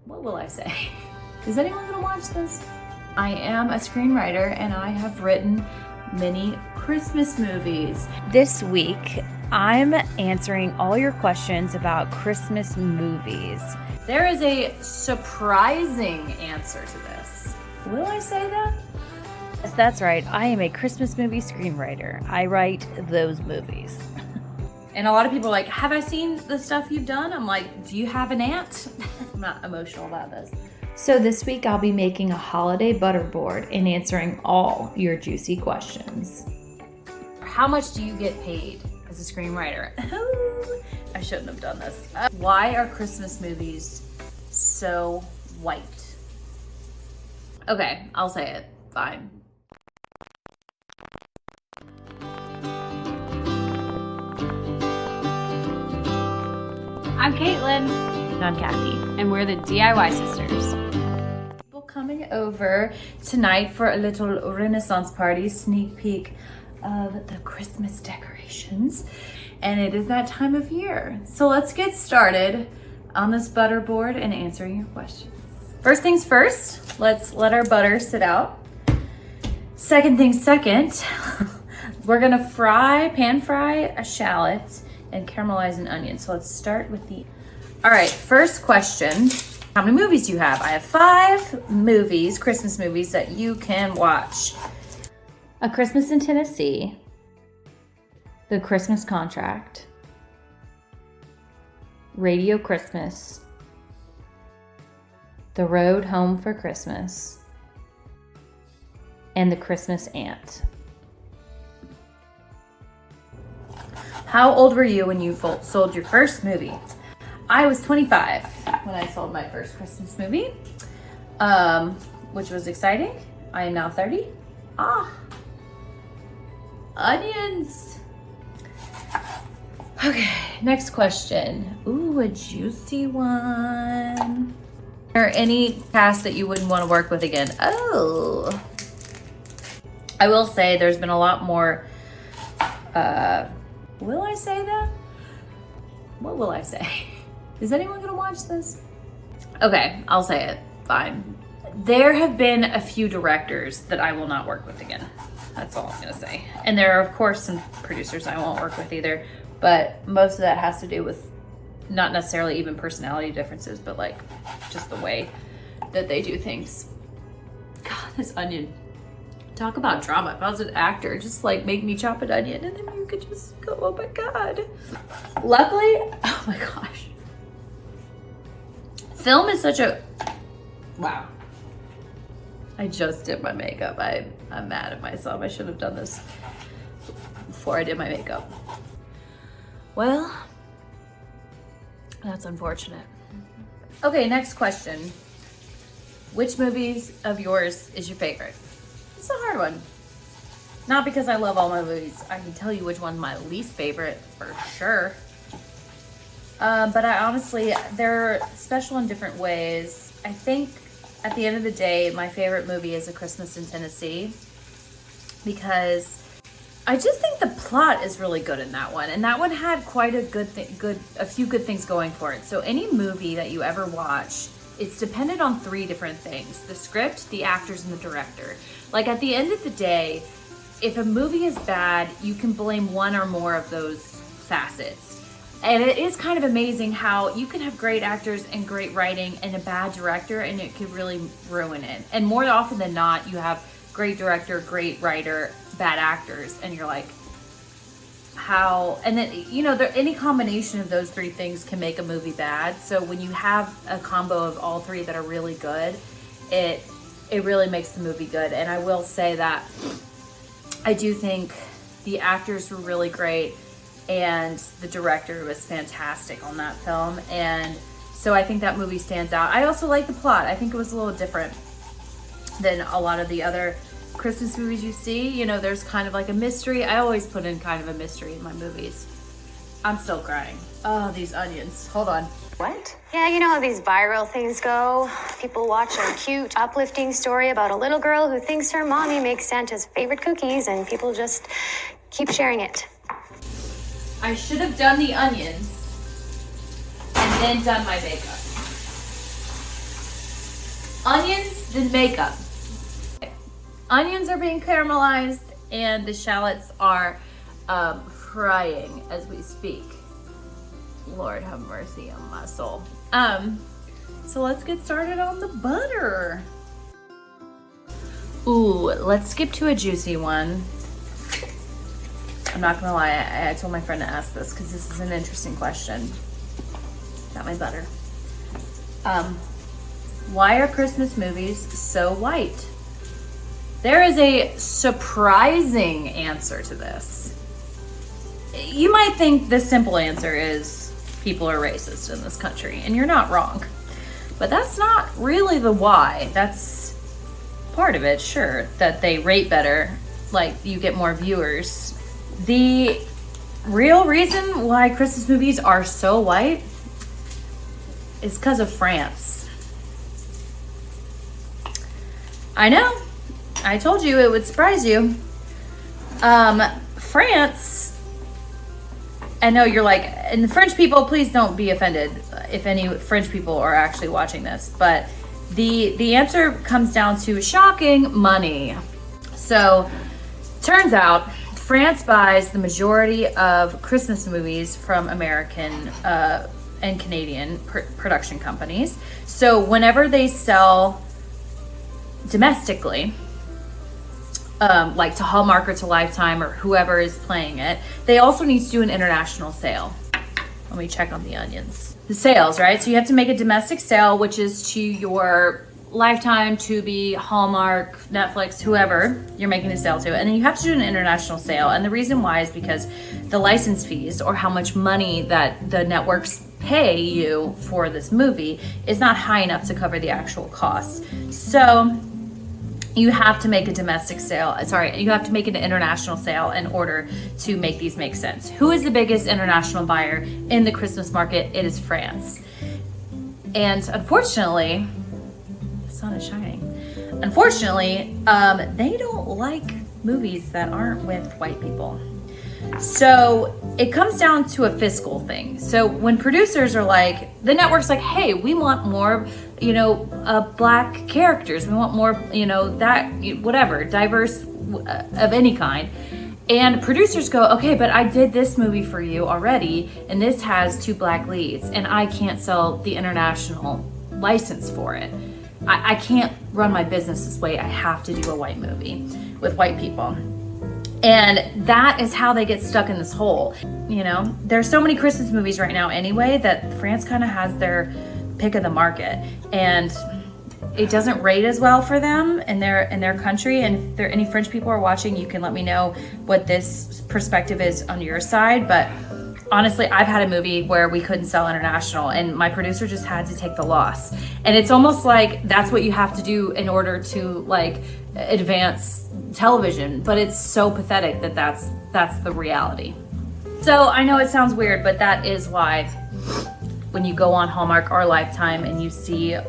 what will I say? Is anyone gonna watch this? I am a screenwriter and I have written many Christmas movies. This week, I'm answering all your questions about Christmas movies. There is a surprising answer to this. Will I say that? Yes, that's right. I am a Christmas movie screenwriter. I write those movies. And a lot of people are like, have I seen the stuff you've done? I'm like, do you have an aunt? I'm not emotional about this. So this week I'll be making a holiday butter board and answering all your juicy questions. How much do you get paid as a screenwriter? I shouldn't have done this. Why are Christmas movies so white? Okay, I'll say it. Fine. I'm Caitlin. And I'm Cassie. And we're the DIY sisters. People coming over tonight for a little Renaissance party, sneak peek of the Christmas decorations. And it is that time of year. So let's get started on this butter board and answering your questions. First things first, let's let our butter sit out. Second thing second, we're gonna pan fry a shallot and caramelize an onion. So let's start with all right, first question. How many movies do you have? I have 5 movies, Christmas movies that you can watch. A Christmas in Tennessee, The Christmas Contract, Radio Christmas, The Road Home for Christmas, and The Christmas Aunt. How old were you when you sold your first movie? I was 25 when I sold my first Christmas movie, which was exciting. I am now 30. Onions. Okay, next question. Ooh, a juicy one. Are there any cast that you wouldn't want to work with again? Oh, I will say there's been a lot more, will I say that? What will I say? Is anyone gonna watch this? Okay, I'll say it, fine. There have been a few directors that I will not work with again. That's all I'm gonna say. And there are of course some producers I won't work with either, but most of that has to do with not necessarily even personality differences, but like just the way that they do things. God, this onion. Talk about drama. If I was an actor, just like make me chop an onion and then you could just go, oh my God. Luckily, oh my gosh. Film is such a, wow. I just did my makeup. I'm mad at myself. I should have done this before I did my makeup. Well, that's unfortunate. Okay, next question. Which movies of yours is your favorite? It's a hard one. Not because I love all my movies. I can tell you which one's my least favorite for sure. But I honestly, they're special in different ways. I think at the end of the day, my favorite movie is A Christmas in Tennessee because I just think the plot is really good in that one. And that one had quite a a few good things going for it. So any movie that you ever watch, it's dependent on 3 different things: the script, the actors, and the director. Like at the end of the day, if a movie is bad, you can blame one or more of those facets. And it is kind of amazing how you can have great actors and great writing and a bad director and it could really ruin it. And more often than not, you have great director, great writer, bad actors, and you're like, how? And then, you know, any combination of those 3 things can make a movie bad. So when you have a combo of all 3 that are really good, it really makes the movie good. And I will say that I do think the actors were really great and the director was fantastic on that film. And so I think that movie stands out. I also like the plot. I think it was a little different than a lot of the other Christmas movies you see. You know, there's kind of like a mystery. I always put in kind of a mystery in my movies. I'm still crying. Oh, these onions. Hold on. What? Yeah, you know how these viral things go. People watch a cute, uplifting story about a little girl who thinks her mommy makes Santa's favorite cookies, and people just keep sharing it. I should have done the onions and then done my makeup. Onions, then makeup. Onions are being caramelized and the shallots are frying as we speak. Lord have mercy on my soul. So let's get started on the butter. Ooh, let's skip to a juicy one. I'm not gonna lie, I told my friend to ask this because this is an interesting question. Got my butter. Why are Christmas movies so white? There is a surprising answer to this. You might think the simple answer is people are racist in this country, and you're not wrong. But that's not really the why. That's part of it, sure, that they rate better, like you get more viewers. The real reason why Christmas movies are so white is because of France. I know, I told you it would surprise you. France, I know you're like, and the French people, please don't be offended if any French people are actually watching this, but the answer comes down to shocking money. So turns out France buys the majority of Christmas movies from American and Canadian production companies. So whenever they sell domestically, like to Hallmark or to Lifetime or whoever is playing it, they also need to do an international sale. Let me check on the onions. The sales, right? So you have to make a domestic sale, which is to your Lifetime, Tubi, Hallmark, Netflix, whoever you're making a sale to, and then you have to do an international sale. And the reason why is because the license fees, or how much money that the networks pay you for this movie, is not high enough to cover the actual costs. So you have to make a domestic sale. Sorry, you have to make an international sale in order to make these make sense. Who is the biggest international buyer in the Christmas market? It is France. And unfortunately, the sun is shining. Unfortunately, they don't like movies that aren't with white people. So it comes down to a fiscal thing. So when producers are like, the network's like, hey, we want more, black characters. We want more, that, whatever, diverse of any kind. And producers go, okay, but I did this movie for you already, and this has 2 black leads, and I can't sell the international license for it. I can't run my business this way. I have to do a white movie with white people. And that is how they get stuck in this hole. There's so many Christmas movies right now anyway that France kind of has their pick of the market, and it doesn't rate as well for them in their country. And if there any French people are watching, you can let me know what this perspective is on your side. But honestly, I've had a movie where we couldn't sell international and my producer just had to take the loss. And it's almost like that's what you have to do in order to advance television, but it's so pathetic that that's the reality. So I know it sounds weird, but that is why when you go on Hallmark or Lifetime and you see, a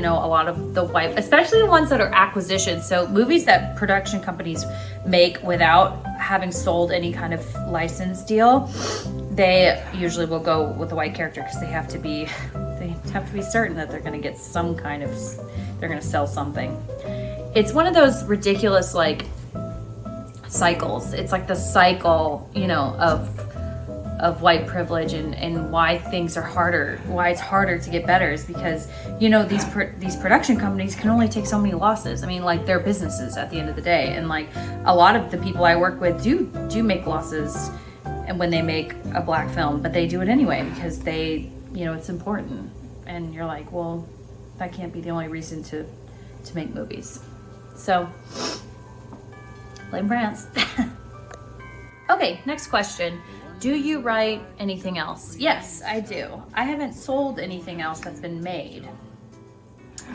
lot of the white, especially the ones that are acquisitions, so movies that production companies make without having sold any kind of license deal, they usually will go with the white character because they have to be certain that they're going to get some kind of, they're going to sell something. It's one of those ridiculous cycles. It's like the cycle, of white privilege and why things are harder, why it's harder to get better is because, these production companies can only take so many losses. I mean, they're businesses at the end of the day. And a lot of the people I work with do make losses and when they make a black film, but they do it anyway because they, it's important. And you're like, well, that can't be the only reason to make movies. So, blame France. Okay, next question. Do you write anything else? Yes, I do. I haven't sold anything else that's been made.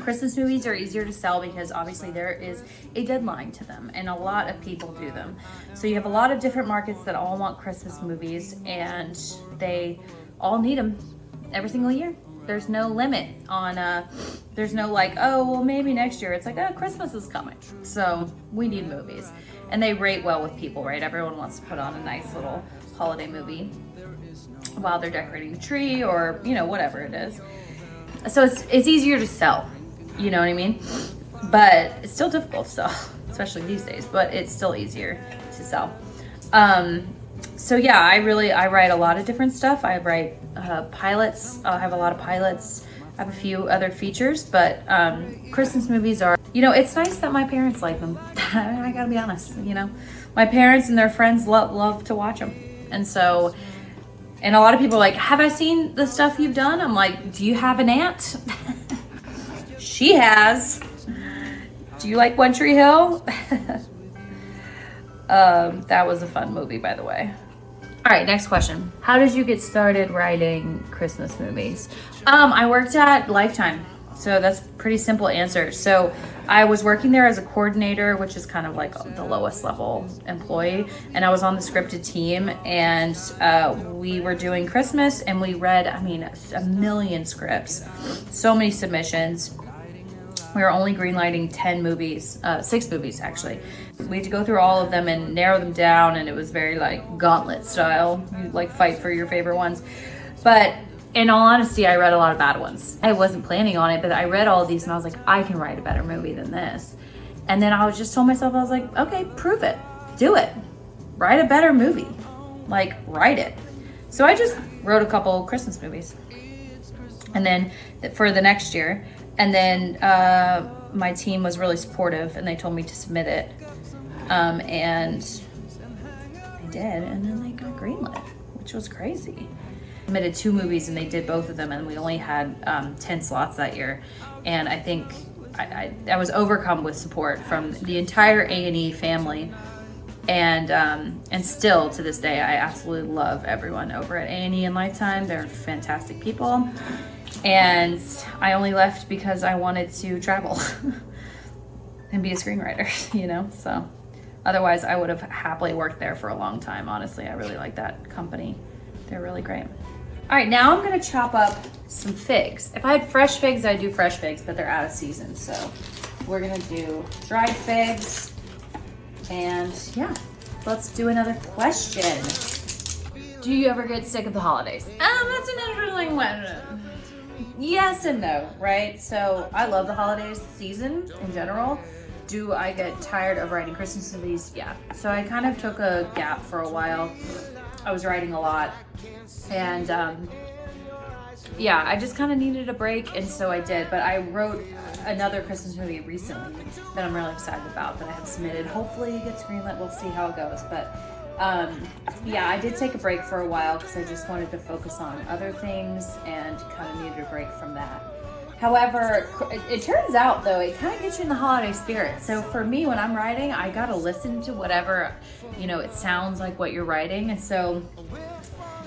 Christmas movies are easier to sell because obviously there is a deadline to them and a lot of people do them. So you have a lot of different markets that all want Christmas movies and they all need them every single year. There's no limit on, there's no maybe next year. It's Christmas is coming. So we need movies. And they rate well with people, right? Everyone wants to put on a nice little holiday movie while they're decorating the tree or, whatever it is. So it's easier to sell. You know what I mean? But it's still difficult to sell, especially these days, but it's still easier to sell. So yeah, I write a lot of different stuff. I write pilots. I have a lot of pilots. I have a few other features, but Christmas movies are, it's nice that my parents like them. I gotta be honest, my parents and their friends love to watch them. And so, and a lot of people are like, have I seen the stuff you've done? I'm like, do you have an aunt? She has. Do you like One Tree Hill? That was a fun movie, by the way. All right, next question. How did you get started writing Christmas movies? I worked at Lifetime, so that's a pretty simple answer. So I was working there as a coordinator, which is kind of like the lowest level employee, and I was on the scripted team, and we were doing Christmas, and we read, a million scripts, so many submissions. We were only greenlighting 10 movies, 6 movies actually. We had to go through all of them and narrow them down, and it was very like gauntlet style. You like fight for your favorite ones. But in all honesty, I read a lot of bad ones. I wasn't planning on it, but I read all of these and I was like, I can write a better movie than this. And then I was just told myself, I was like, okay, prove it, do it. Write a better movie, like write it. So I just wrote a couple Christmas movies. And then for the next year, and then my team was really supportive and they told me to submit it. And I did, and then they got greenlit, which was crazy. I submitted 2 movies and they did both of them, and we only had 10 slots that year. And I think I was overcome with support from the entire A&E family. And still to this day, I absolutely love everyone over at A&E and Lifetime. They're fantastic people. And I only left because I wanted to travel and be a screenwriter, so otherwise I would have happily worked there for a long time. Honestly, I really like that company. They're really great. All right, now I'm gonna chop up some figs. If I had fresh figs, I'd do fresh figs, but they're out of season. So we're gonna do dried figs. And yeah, let's do another question. Do you ever get sick of the holidays? That's an interesting one. Yes and no, right? So I love the holidays season in general. Do I get tired of writing Christmas movies? Yeah. So I kind of took a gap for a while. I was writing a lot. And yeah, I just kind of needed a break, and so I did. But I wrote another Christmas movie recently that I'm really excited about that I have submitted. Hopefully it gets greenlit. We'll see how it goes. But yeah, I did take a break for a while because I just wanted to focus on other things and kind of needed a break from that. However, it turns out though, it kind of gets you in the holiday spirit. So for me, when I'm writing, I gotta listen to whatever, it sounds like what you're writing. And so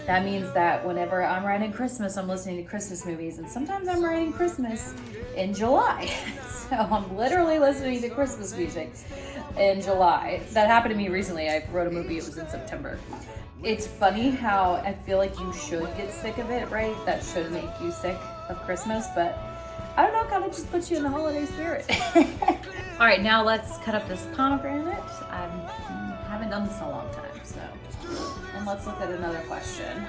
that means that whenever I'm writing Christmas, I'm listening to Christmas movies. And sometimes I'm writing Christmas in July. So I'm literally listening to Christmas music in July. That happened to me recently. I wrote a movie, it was in September. It's funny how I feel like you should get sick of it, right? That should make you sick of Christmas, but I don't know, kind of just puts you in the holiday spirit. All right, now let's cut up this pomegranate. I haven't done this in a long time, so. And let's look at another question.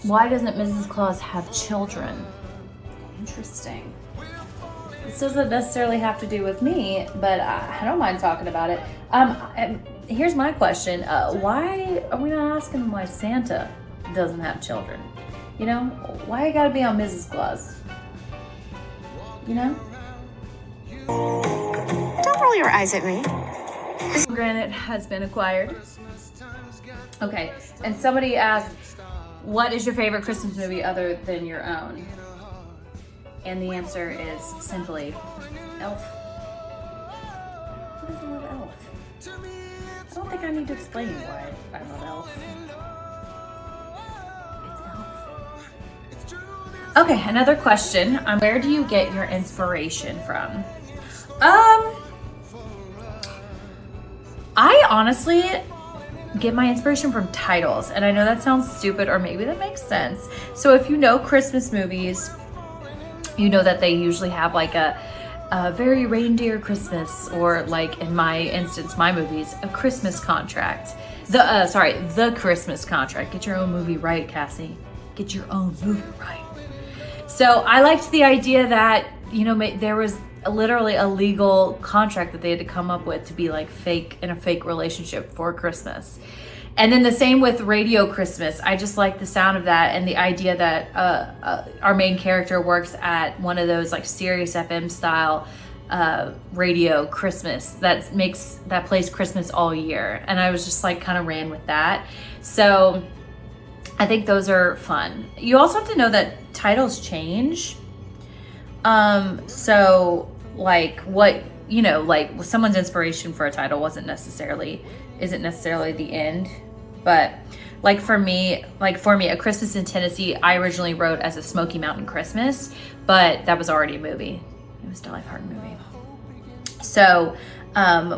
Why doesn't Mrs. Claus have children? Interesting. This doesn't necessarily have to do with me, but I don't mind talking about it. Here's my question. Why are we not asking why Santa doesn't have children? Why you gotta be on Mrs. Claus? Don't roll your eyes at me. Granite has been acquired. Okay, and somebody asked, what is your favorite Christmas movie other than your own? And the answer is simply Elf. Who doesn't love Elf? I don't think I need to explain why I love Elf. It's Elf. Okay, another question. Where do you get your inspiration from? I honestly get my inspiration from titles, and I know that sounds stupid, or maybe that makes sense. So if you know Christmas movies, you know that they usually have like a very reindeer Christmas, or like in my instance, my movies, a Christmas contract. The Christmas contract. Get your own movie right, Cassie. Get your own movie right. So I liked the idea that, you know, there was literally a legal contract that they had to come up with to be like fake, in a fake relationship for Christmas. And then the same with Radio Christmas. I just like the sound of that, and the idea that our main character works at one of those like Sirius FM style radio Christmas that plays Christmas all year. And I was just like kind of ran with that. So I think those are fun. You also have to know that titles change. So like what, you know, like someone's inspiration for a title isn't necessarily the end. But like for me, A Christmas in Tennessee, I originally wrote as a Smoky Mountain Christmas, but that was already a movie. It was still a hard movie. So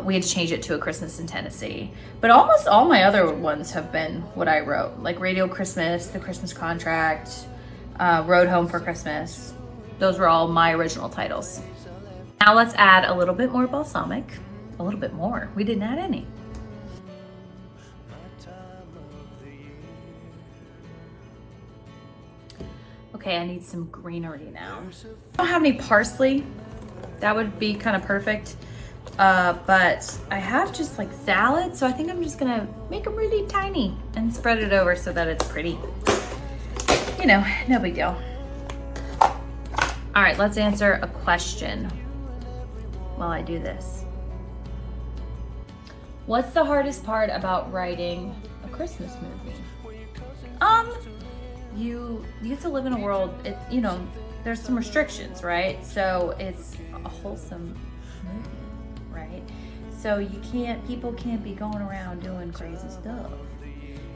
we had to change it to A Christmas in Tennessee. But almost all my other ones have been what I wrote, like Radio Christmas, The Christmas Contract, Road Home for Christmas. Those were all my original titles. Now let's add a little bit more balsamic. A little bit more. We didn't add any. Okay, I need some greenery now. I don't have any parsley. That would be kind of perfect. But I have just like salad, so I think I'm just gonna make them really tiny and spread it over so that it's pretty. You know, no big deal. All right, let's answer a question while I do this. What's the hardest part about writing a Christmas movie? You have to live in a world, you know, there's some restrictions, right? So it's a wholesome movie, right? So people can't be going around doing crazy stuff.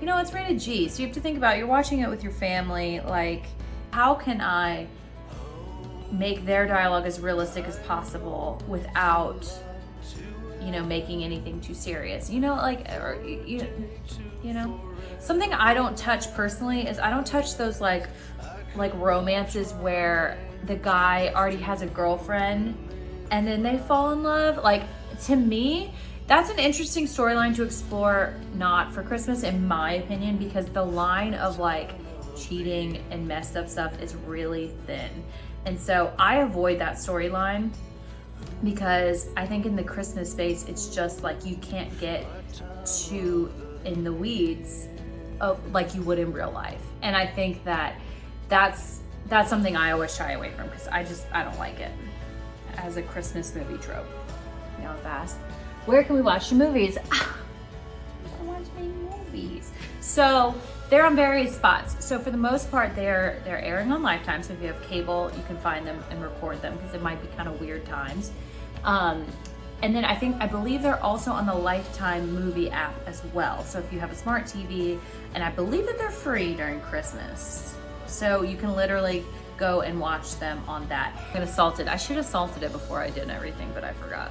You know, it's rated G, so you have to think about, you're watching it with your family, like, how can I make their dialogue as realistic as possible without, you know, making anything too serious? You know, like, or, you know, something I don't touch personally is I don't touch those like romances where the guy already has a girlfriend and then they fall in love. Like, to me, that's an interesting storyline to explore, not for Christmas, in my opinion, because the line of like cheating and messed up stuff is really thin. And so I avoid that storyline because I think in the Christmas space, it's just like you can't get too in the weeds like you would in real life. And I think that that's something I always shy away from because I don't like it as a Christmas movie trope. You know, fast. Where can we watch the movies? I want to watch movies. So they're on various spots. So for the most part, they're airing on Lifetime. So if you have cable, you can find them and record them because it might be kind of weird times. And then I believe they're also on the Lifetime movie app as well. So if you have a smart TV, and I believe that they're free during Christmas. So you can literally go and watch them on that. I'm gonna salt it. I should have salted it before I did everything, but I forgot.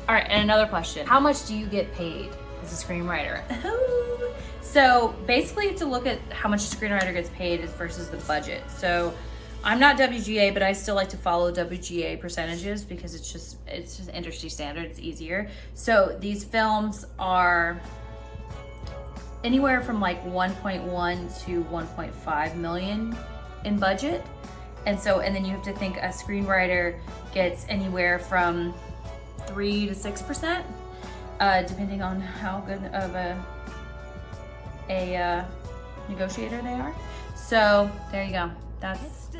All right, and another question. How much do you get paid as a screenwriter? So basically you have to look at how much a screenwriter gets paid versus the budget. So I'm not WGA, but I still like to follow WGA percentages because it's just industry standard, it's easier. So these films are anywhere from like 1.1 to 1.5 million in budget. And then you have to think a screenwriter gets anywhere from 3 to 6%, depending on how good of a negotiator they are. So there you go. That's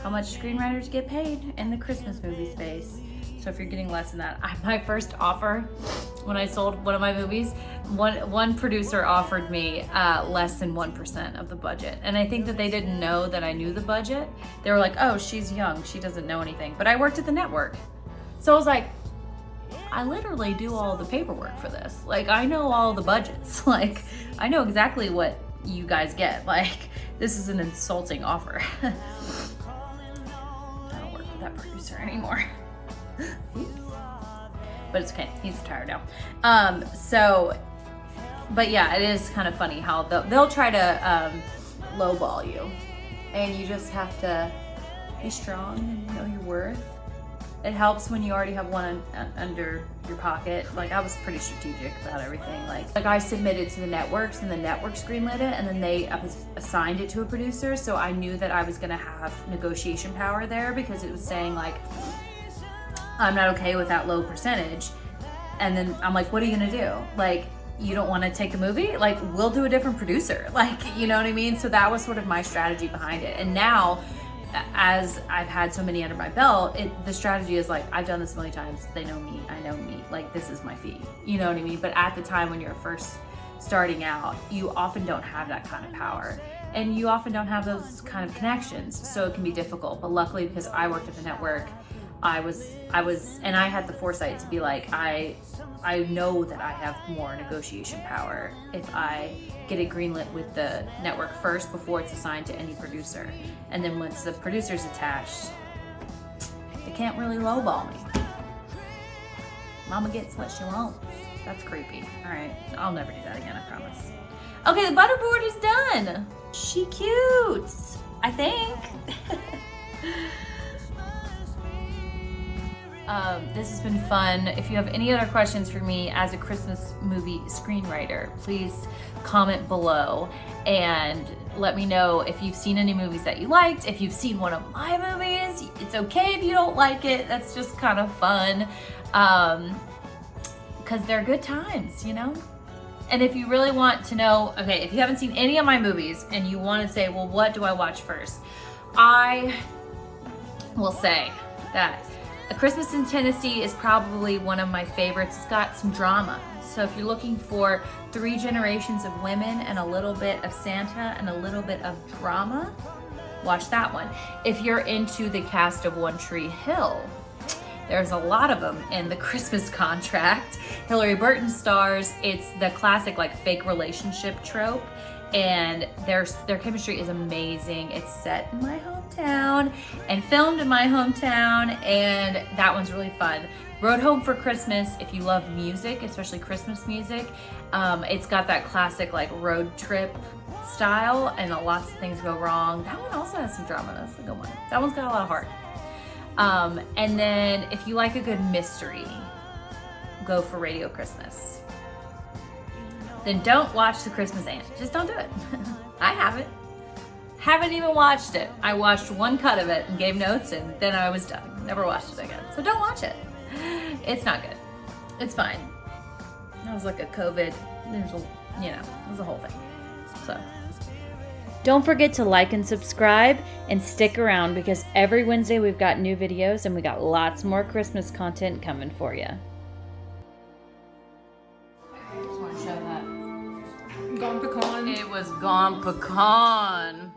how much screenwriters get paid in the Christmas movie space. So if you're getting less than that, my first offer when I sold one of my movies, one producer offered me less than 1% of the budget. And I think that they didn't know that I knew the budget. They were like, oh, she's young, she doesn't know anything. But I worked at the network. So I was like, I literally do all the paperwork for this. Like, I know all the budgets. Like, I know exactly what you guys get. Like, this is an insulting offer. I don't work with that producer anymore. But it's okay, he's retired now. But yeah, it is kind of funny how they'll try to lowball you, and you just have to be strong and know your worth It helps when you already have one under your pocket. Like, I was pretty strategic about everything. Like I submitted to the networks, and the networks greenlit it, and then they assigned it to a producer. So I knew that I was gonna have negotiation power there, because it was saying like, I'm not okay with that low percentage. And then I'm like, what are you gonna do? Like, you don't want to take the movie? Like, we'll do a different producer. Like, you know what I mean? So that was sort of my strategy behind it. And now, as I've had so many under my belt, the strategy is like, I've done this a million times. They know me, I know me. Like, this is my fee. You know what I mean? But at the time when you're first starting out, you often don't have that kind of power. And you often don't have those kind of connections. So it can be difficult. But luckily, because I worked at the network, I was, and I had the foresight to be like, I know that I have more negotiation power if I get it greenlit with the network first before it's assigned to any producer. And then once the producer's attached, they can't really lowball me. Mama gets what she wants. That's creepy. All right, I'll never do that again, I promise. Okay, the butterboard is done. She cute, I think. This has been fun. If you have any other questions for me as a Christmas movie screenwriter, please comment below and let me know if you've seen any movies that you liked. If you've seen one of my movies, it's okay if you don't like it. That's just kind of fun, because they're good times, you know? And if you really want to know, okay, if you haven't seen any of my movies and you want to say, well, what do I watch first? I will say that A Christmas in Tennessee is probably one of my favorites. It's got some drama. So if you're looking for 3 generations of women and a little bit of Santa and a little bit of drama, watch that one. If you're into the cast of One Tree Hill, there's a lot of them in The Christmas Contract. Hillary Burton stars. It's the classic like fake relationship trope, and their chemistry is amazing. It's set in my hometown and filmed in my hometown, and that one's really fun. Road Home for Christmas, if you love music, especially Christmas music, it's got that classic like road trip style, and lots of things go wrong. That one also has some drama. That's a good one. That one's got a lot of heart. And then if you like a good mystery, go for Radio Christmas. Then don't watch The Christmas Aunt. Just don't do it. I haven't even watched it. I watched one cut of it and gave notes, and then I was done. Never watched it again. So don't watch it. It's not good. It's fine. That was like a COVID, it was a whole thing. So Don't forget to like and subscribe and stick around, because every Wednesday we've got new videos and we got lots more Christmas content coming for you. I just want to show that. Gone pecan. It was gone pecan.